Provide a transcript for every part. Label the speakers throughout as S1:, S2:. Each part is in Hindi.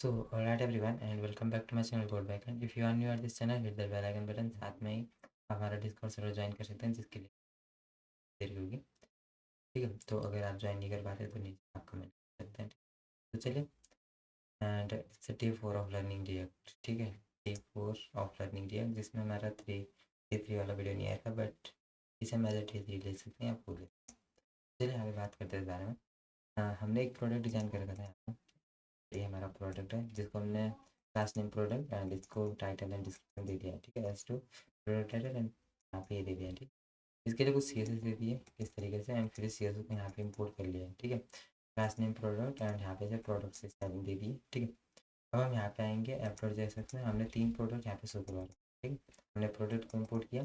S1: So, alright everyone and welcome back to my channel Gold Backend. If you are new at this channel, hit the bell icon button. साथ में ही आप हमारा डिस्कॉर्ड सर्वर ज्वाइन कर सकते हैं जिसके लिए देरी होगी। ठीक है, तो अगर आप ज्वाइन नहीं कर पाते तो नीचे आप कमेंट कर सकते हैं। तो चलिए, and it's day 4 of learning react. ठीक है, डे 4 ऑफ लर्निंग रिएक्ट जिसमें हमारा डे 3 वाला वीडियो नहीं आया था, बट इसे हम एज डे 3 ले सकते हैं, आप बोल सकते हैं। चलिए आगे बात करते हैं इस बारे में। हमने एक प्रोडक्ट डिज़ाइन कर रखा था यहाँ पर। ये हमारा प्रोडक्ट है जिसको हमने क्लास नेम प्रोडक्ट एंड इसको टाइटल एंड डिस्क्रिप्शन दे दिया है। ठीक है, as to product title and यहाँ पे ये दे दिया है। ठीक, इसके लिए कुछ सी एस एस दे दिए इस तरीके से, एंड फिर सी एस एस को यहाँ पे इम्पोर्ट कर लिया है। ठीक है, क्लास नेम प्रोडक्ट एंड यहाँ पे से प्रोडक्ट से स्टाइलिंग दे दी। ठीक है, अब हम यहाँ पे आएंगे ऐप डॉट जेएसएस में। हमने 3 प्रोडक्ट यहाँ पे शो करवा रहे हैं। ठीक है, हमने प्रोडक्ट को इम्पोर्ट किया,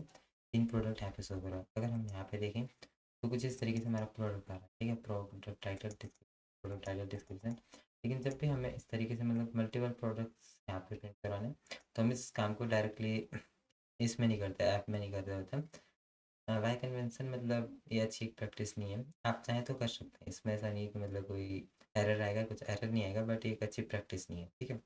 S1: 3 प्रोडक्ट यहाँ पे शो करवा। अगर हम यहाँ पे देखें तो कुछ इस तरीके से हमारा प्रोडक्ट आ रहा है। ठीक है, प्रोडक्ट टाइटल डिस्क्रिप्शन। लेकिन जब भी हमें इस तरीके से मतलब मल्टीपल प्रोडक्ट्स यहाँ पे प्रिंट करवाने हैं, तो हम इस काम को डायरेक्टली इसमें नहीं करते, ऐप में नहीं करते होते। वाई कन्वेंशन मतलब ये अच्छी प्रैक्टिस नहीं है। आप चाहें तो कर सकते हैं, इसमें ऐसा नहीं है कि मतलब कोई एरर आएगा, कुछ एरर नहीं आएगा, बट एक अच्छी प्रैक्टिस नहीं है। ठीक है,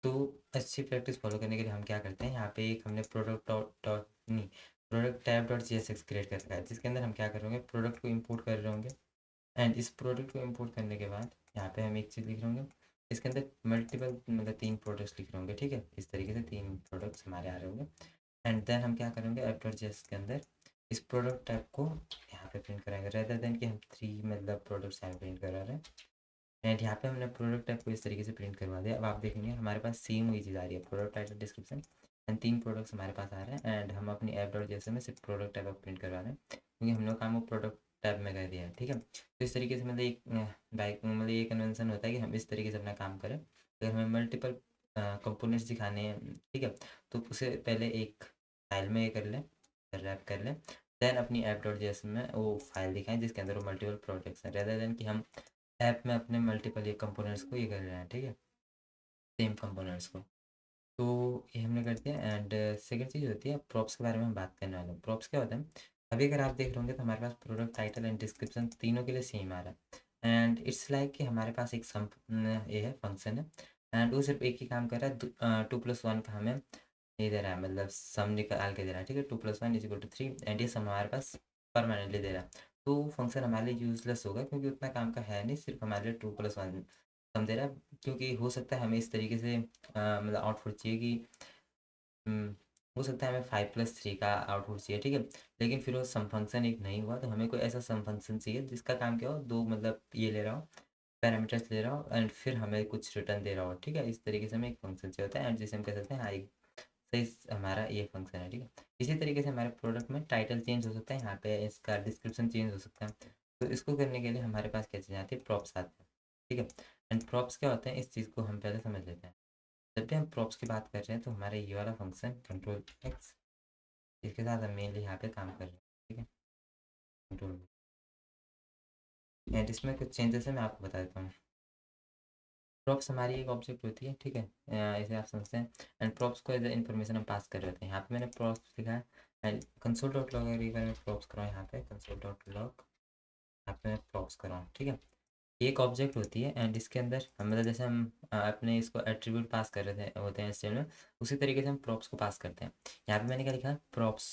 S1: तो अच्छी प्रैक्टिस फॉलो करने के लिए हम क्या करते हैं, यहाँ पे एक हमने प्रोडक्ट डॉट डॉट नहीं product tab dot G S x create कर रखा है, जिसके अंदर हम क्या कर रहे होंगे, प्रोडक्ट को इम्पोर्ट कर रहे होंगे। एंड इस प्रोडक्ट को इम्पोर्ट करने के बाद यहाँ पे हम एक चीज़ लिख रहे होंगे, इसके अंदर मल्टीपल मतलब 3 प्रोडक्ट्स लिख रहे होंगे। ठीक है, इस तरीके से 3 प्रोडक्ट्स हमारे आ रहे होंगे। एंड देन हम क्या करेंगे, ऐप डॉट जी एस के अंदर इस प्रोडक्ट टैब को यहाँ पे प्रिंट कराएंगे, रेदर देन कि हम 3 मतलब प्रोडक्ट्स यहाँ प्रिंट करा रहे हैं। एंड यहाँ पे हमने प्रोडक्ट टाइप को इस तरीके से प्रिंट करवा दिया। अब आप देखेंगे हमारे पास सेम वही चीज़ आ रही है, product title description and 3 products हमारे पास आ रहे हैं। एंड हम अपनी ऐप डॉट जैसे में सिर्फ प्रोडक्ट टाइप ऑफ प्रिंट करवा रहे हैं, क्योंकि हम लोग काम वो प्रोडक्ट टैब में कर दिया है। ठीक है, तो इस तरीके से मतलब एक बाइक मतलब ये कन्वेंशन होता है कि हम इस तरीके से अपना काम करें। अगर हमें मल्टीपल कंपोनेंट्स दिखाने हैं, ठीक है, तो उसे पहले एक फाइल में ये कर लें, रैप कर लें, देन अपनी ऐप डॉट जेएस में वो फाइल दिखाएं जिसके अंदर वो मल्टीपल प्रोडक्ट्स हैं, रेदर देन कि हम ऐप में अपने मल्टीपल ये कंपोनेंट्स को ये कर रहे हैं। ठीक है, सेम कंपोनेंट्स को। तो ये हमने कर दिया। एंड सेकंड चीज़ होती है प्रॉप्स के बारे में हम बात करने वाले हैं। प्रॉप्स क्या होता है, अभी अगर आप देख रहे होंगे तो हमारे पास प्रोडक्ट टाइटल एंड डिस्क्रिप्शन तीनों के लिए सेम आ रहा है। एंड इट्स लाइक कि हमारे पास एक सम ये है फंक्शन है, एंड वो सिर्फ एक ही काम कर रहा है, 2+1 का हमें ये दे रहा है, मतलब सम निकाल के दे रहा है। ठीक है, 2+1 इज इक्वल टू 3, एंड ये सम हमारे पास परमानेंटली दे रहा है। तो फंक्शन हमारे लिए यूजलेस होगा क्योंकि उतना काम का है नहीं, सिर्फ हमारे लिए 2+1 सम दे रहा है। क्योंकि हो सकता है हमें इस तरीके से मतलब आउटपुट चाहिए कि हो सकता है हमें 5+3 का आउटपुट चाहिए। ठीक है, लेकिन फिर वो सम फंक्शन एक नहीं हुआ, तो हमें कोई ऐसा सम फंक्शन चाहिए जिसका काम क्या हो, दो मतलब ये ले रहा हो, पैरामीटर्स ले रहा हो, एंड फिर हमें कुछ रिटर्न दे रहा हो। ठीक है, इस तरीके से हमें एक फंक्शन चाहिए होता है, एंड जिसे हम कह सकते हैं हाँ एक सही हमारा ये फंक्शन है। ठीक है, इसी तरीके से हमारे प्रोडक्ट में टाइटल चेंज हो सकता है, यहाँ पे इसका डिस्क्रिप्शन चेंज हो सकता है। तो इसको करने के लिए हमारे पास क्या चीज़ आती है, प्रॉप्स आते हैं। ठीक है, एंड प्रॉप्स क्या होते हैं इस चीज़ को हम पहले समझ लेते हैं। जब भी हम प्रॉप्स की बात कर रहे हैं तो हमारे ये वाला फंक्शन कंट्रोल एक्स, इसके साथ हम मेनली यहाँ पे काम कर रहे हैं। ठीक है, कंट्रोल एंड इसमें कुछ चेंजेस है, मैं आपको बता देता हूँ। प्रॉप्स हमारी एक ऑब्जेक्ट होती है। ठीक है, इसे आप समझते हैं। एंड प्रॉप्स को एज इन्फॉर्मेशन हम पास कर रहे होते हैं। यहाँ पे मैंने प्रॉप्स लिखा है, एंड कंसोल डॉट लॉग अगर एक बार मैं प्रॉप्स कराऊँ, यहाँ पे कंसोल डॉट लॉग यहाँ पे मैं प्रॉप्स कराऊँ। ठीक है, एक ऑब्जेक्ट होती है, एंड इसके अंदर हम मतलब जैसे हम अपने इसको एट्रीब्यूट पास कर रहे थे होते हैं स्टेट में, उसी तरीके से हम प्रॉप्स को पास करते हैं। यहाँ पे मैंने क्या लिखा है, प्रॉप्स।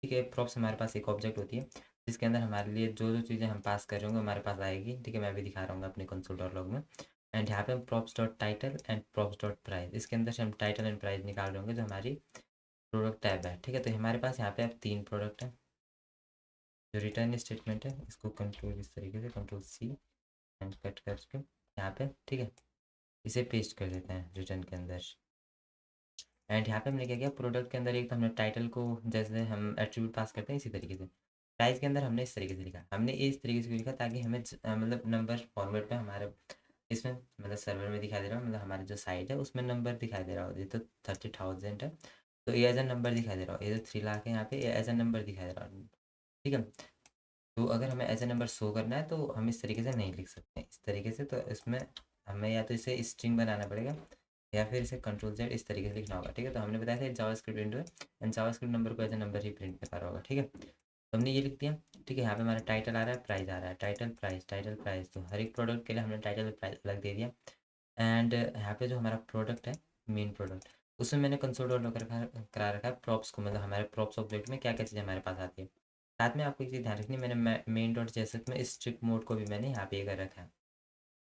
S1: ठीक है, प्रॉप्स हमारे पास एक ऑब्जेक्ट होती है जिसके अंदर हमारे लिए जो जो चीज़ें हम पास कर रहे होंगे हमारे पास आएगी। ठीक है, मैं भी दिखा रहा हूँ अपने कंसोल डॉट लॉग में। एंड यहाँ पे हम props dot title and props dot price, इसके अंदर से हम टाइटल एंड प्राइस निकाल रहे होंगे जो हमारी प्रोडक्ट टैब है। ठीक है, तो हमारे पास यहाँ पे अब 3 प्रोडक्ट है। जो रिटर्न स्टेटमेंट है इसको कंट्रोल इस तरीके से कंट्रोल सी एंड कट करके यहाँ पे, ठीक है, इसे पेस्ट कर देते हैं रिटर्न के अंदर। एंड यहाँ पे हमने क्या किया, प्रोडक्ट के अंदर एक तो हमने टाइटल को जैसे हम एट्रीब्यूट पास करते हैं इसी तरीके से, प्राइस के अंदर हमने इस तरीके से लिखा, हमने इस तरीके से लिखा ताकि हमें मतलब नंबर फॉर्मेट में हमारे इसमें मतलब सर्वर में दिखाई दे रहा हो, मतलब हमारी जो साइट है उसमें नंबर दिखाई दे रहा हो। ये तो 30,000 है, तो ये एज ए नंबर दिखाई दे रहा हो। ये तो 3 लाख है, यहाँ पे एज ए नंबर दिखाई दे रहा हो। ठीक है, तो अगर हमें एज ए नंबर शो करना है तो हम इस तरीके से नहीं लिख सकते, इस तरीके से। तो इसमें हमें या तो इसे स्ट्रिंग बनाना पड़ेगा या फिर इसे कंट्रोल जेड इस तरीके से लिखना होगा। ठीक है, तो हमने बताया था जावास्क्रिप्ट विंडो है, एंड जावास्क्रिप्ट नंबर को एज ए नंबर ही प्रिंट कर रहा होगा। ठीक है, तो हमने ये लिख दिया। ठीक है, यहाँ पे हमारा टाइटल आ रहा है, प्राइस आ रहा है, टाइटल प्राइस, टाइटल प्राइस, तो हर एक प्रोडक्ट के लिए हमने टाइटल प्राइस अलग दे दिया। एंड यहाँ पे जो हमारा प्रोडक्ट है, मेन प्रोडक्ट, उसमें मैंने कंसोल डॉट लॉग करा रखा है प्रॉप्स को, मतलब हमारे प्रॉप्स ऑब्जेक्ट में क्या क्या चीज़ें हमारे पास आती है। साथ में आपको एक चीज़ ध्यान रखनी है, मैंने मेन डॉट जेएसएक्स में स्ट्रिक्ट मोड को भी मैंने यहाँ पे ये कर रखा है,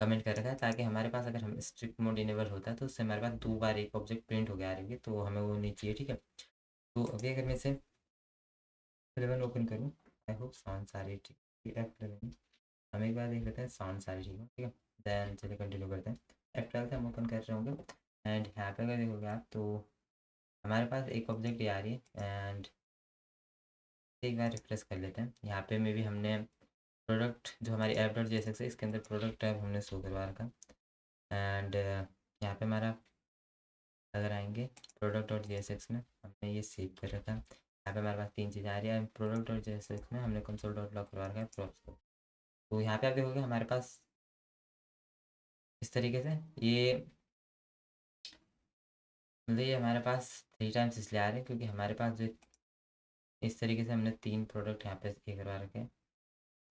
S1: कमेंट कर रखा है, ताकि हमारे पास अगर हम स्ट्रिक्ट मोड इनेबल होता है तो उससे हमारे पास 2 बार एक ऑब्जेक्ट प्रिंट हो गया आ रही है, तो हमें वो नहीं चाहिए, ठीक है। तो अभी अगर मैं इसे 11 ओपन करूँ, आई होप साउंड सारी ठीक है। F11 हम एक बार देख लेते हैं साउंड सारी ठीक है, ठीक है। देन चलिए कंटिन्यू करते हैं। F12 हम ओपन कर रहे होंगे एंड यहाँ पे अगर देखोगे आप तो हमारे पास एक ऑब्जेक्ट ये आ रही है एंड एक बार रिफ्रेश कर लेते हैं। यहाँ पे में भी हमने प्रोडक्ट जो हमारी ऐप डॉट जेएसएक्स है इसके अंदर प्रोडक्ट टैब हमने शो करवा रखा एंड यहाँ पे हमारा अगर आएंगे प्रोडक्ट डॉट जेएसएक्स में हमने ये सेव कर रखा है। यहाँ पे हमारे पास 3 चीज़ें आ रही है। प्रोडक्ट डॉट जेएसएक्स में हमने कंसोल डॉट लॉग करवा रखा है प्रॉप्स को। तो यहाँ पे आप देखोगे हमारे पास इस तरीके से ये, मतलब ये हमारे पास 3 टाइम्स इसलिए आ रहे हैं क्योंकि हमारे पास जो इस तरीके से हमने 3 प्रोडक्ट यहाँ पे ये करवा रखे हैं,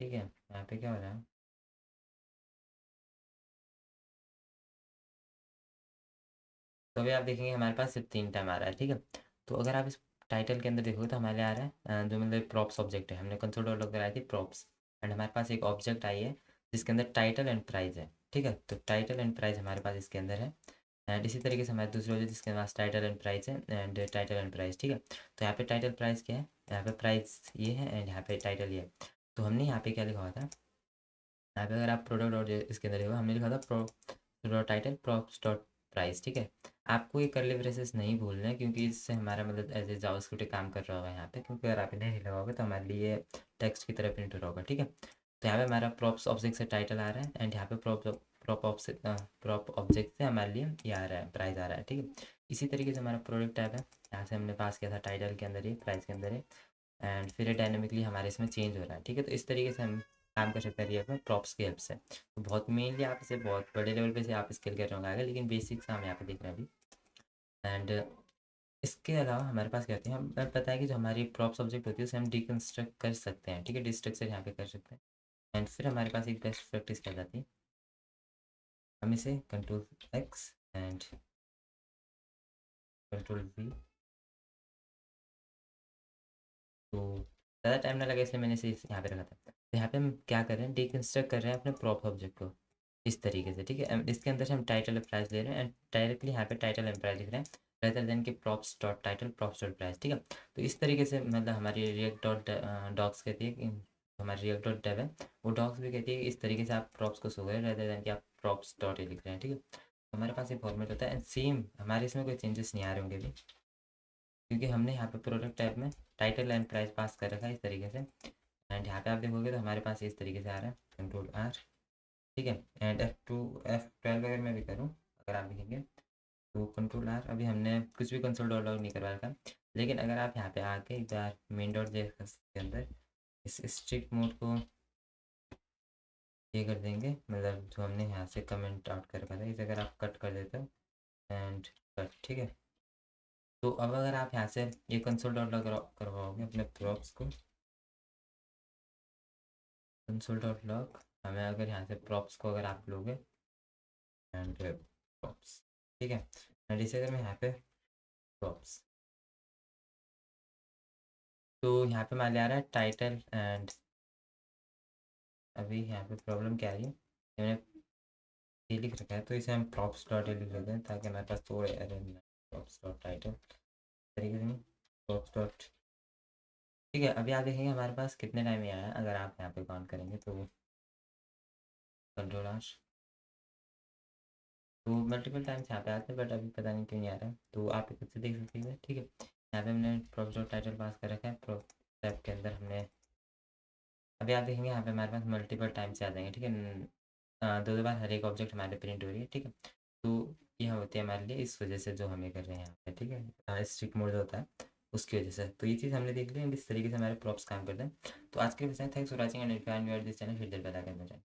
S1: ठीक है। यहाँ पे क्या हो रहा है, तो अभी आप देखेंगे हमारे पास सिर्फ 3 टाइम आ रहा है, ठीक है। तो अगर आप इस टाइटल के अंदर देखोगे तो हमारे आ रहा है जो मतलब प्रॉप्स ऑब्जेक्ट है, हमने कंसोल डॉट लॉग कराई थी प्रॉप्स एंड हमारे पास एक ऑब्जेक्ट आई है जिसके अंदर टाइटल एंड प्राइस है, ठीक है। तो टाइटल एंड प्राइस हमारे पास इसके अंदर है एंड इसी तरीके से हमारे दूसरे ऑब्जेक्ट जिसके पास टाइटल एंड प्राइस है एंड टाइटल एंड प्राइस, ठीक है। तो यहाँ पे टाइटल प्राइस क्या है, यहाँ पे प्राइस ये है एंड यहाँ पे टाइटल ये है। तो हमने यहाँ पे क्या लिखा हुआ था, यहाँ पे अगर आप प्रोडक्ट डॉट इसके अंदर देखो हमने लिखा था pro title props dot price, ठीक है। आपको ये कर्ली ब्रेसेस नहीं भूलना है क्योंकि इससे हमारा मतलब एज ए जावास्क्रिप्ट काम कर रहा होगा यहाँ पे, क्योंकि अगर आप इन्हें नहीं लगाओगे तो हमारे लिए टेक्स्ट की तरह प्रिंट हो रहा होगा, ठीक है। तो यहाँ पे हमारा प्रॉप्स ऑब्जेक्ट से टाइटल आ रहा है एंड यहाँ पे प्रॉप ऑब्जेक्ट से हमारे लिए ये आ रहा है प्राइस आ रहा है, ठीक है। इसी तरीके से हमारा प्रोडक्ट टैब है, यहाँ से हमने पास किया था टाइटल के अंदर ही प्राइस के अंदर ही एंड फिर ये डायनेमिकली हमारे इसमें चेंज हो रहा है, ठीक है। तो इस तरीके से हम काम कर सकते हैं रिएक्ट में प्रॉप्स की हेल्प से। तो बहुत मेनली आप इसे बहुत बड़े लेवल पे से आप स्केल कर रहे होंगे आगे, लेकिन बेसिक्स हम यहाँ पे देख रहे हैं अभी। एंड इसके अलावा हमारे पास क्या होती है, हमें पता है कि जो हमारी प्रॉप सब्जेक्ट होती है उसे हम डिकन्स्ट्रक्ट कर सकते हैं, ठीक है। डिस्ट्रक्चर यहाँ पे कर सकते हैं एंड फिर हमारे पास एक बेस्ट प्रैक्टिस कर जाती है, हम इसे control x and control we, तो ज़्यादा टाइम ना लगे इसलिए मैंने इसे यहाँ पे रखा था। तो यहाँ पे हम क्या कर रहे हैं, डिकन्स्ट्रक्ट कर रहे हैं अपने प्रॉप ऑब्जेक्ट को इस तरीके से, ठीक है। इसके अंदर से हम टाइटल और प्राइस ले रहे हैं एंड डायरेक्टली यहाँ पे टाइटल एंड प्राइस लिख रहे हैं रेदर देन कि props dot title props dot price, ठीक है। तो इस तरीके से मतलब हमारी रिएक्ट डॉट डॉक्स कहती है कि हमारी रिएक्ट डॉट डेव है वो डॉक्स भी कहती है कि इस तरीके से आप प्रॉप्स को शो करें रेदर देन कि आप प्रॉप्स डॉट ये लिख रहे हैं, ठीक है। तो हमारे पास एक फॉर्मेट होता है एंड सेम हमारे इसमें कोई चेंजेस नहीं आ रहे होंगे अभी, क्योंकि हमने यहाँ पे प्रोडक्ट टैब में टाइटल एंड प्राइस पास कर रखा है इस तरीके से एंड यहाँ पे आप देखोगे तो हमारे पास इस तरीके से आ रहा है कंट्रोल आर, ठीक है। एंड F12 अगर मैं भी करूँ, अगर आप देखेंगे तो कंट्रोल आर, अभी हमने कुछ भी कंसोल डॉट लॉग नहीं करवा रखा, लेकिन अगर आप यहाँ पे आके एक बार मेन डॉट जेएसएक्स के अंदर इस स्ट्रिक्ट मोड को ये कर देंगे, मतलब जो हमने यहाँ से कमेंट आउट कर रखा था इसे अगर आप कट कर देते हो एंड कट, ठीक है। तो अब अगर आप यहाँ से ये कंसोल डॉट लॉग करवाओगे अपने प्रॉप्स को, कंसोल डॉट लॉग, हमें अगर यहाँ से प्रॉप्स को अगर आप लोगे एंड प्रॉप्स, ठीक है। एंड इसे अगर मैं यहाँ पे प्रॉप्स, तो यहाँ पे मान लिया आ रहा है टाइटल एंड अभी यहाँ पे प्रॉब्लम क्या आ रही है, मैंने ये लिख रखा है तो इसे हम प्रॉप्स डॉट लिख लेते हैं ताकि हमारे पास थोड़े एरर नहीं, प्रॉप्स डॉट टाइटल तरीके से नहीं, प्रॉप्स डॉट, ठीक है। अभी आप देखेंगे हमारे पास कितने टाइम में आया है, अगर आप यहाँ पे काउंट करेंगे तो कंट्रोल आर, तो मल्टीपल टाइम्स यहाँ पे आते हैं बट अभी पता नहीं क्यों नहीं आ रहा है, तो आप खुद से देख सकते हैं, ठीक है। यहाँ पे हमने प्रॉप्स डॉट टाइटल पास कर रखा है, प्रॉप टैब के अंदर हमने, अभी आप देखेंगे यहाँ पे हमारे पास मल्टीपल टाइम से आ जाएंगे, ठीक है। दो बार हर एक ऑब्जेक्ट हमारे प्रिंट हो रही है, ठीक है। तो यह होती है हमारे लिए इस वजह से जो हमें कर रहे हैं यहाँ पे, ठीक है, स्ट्रिक्ट मोड जो होता है उसकी वजह से। तो ये चीज़ हमने देख ली है, इस तरीके से हमारे प्रॉप्स काम करते हैं। तो आज के लिए thanks for watching and if you are new at this channel hit the bell icon button.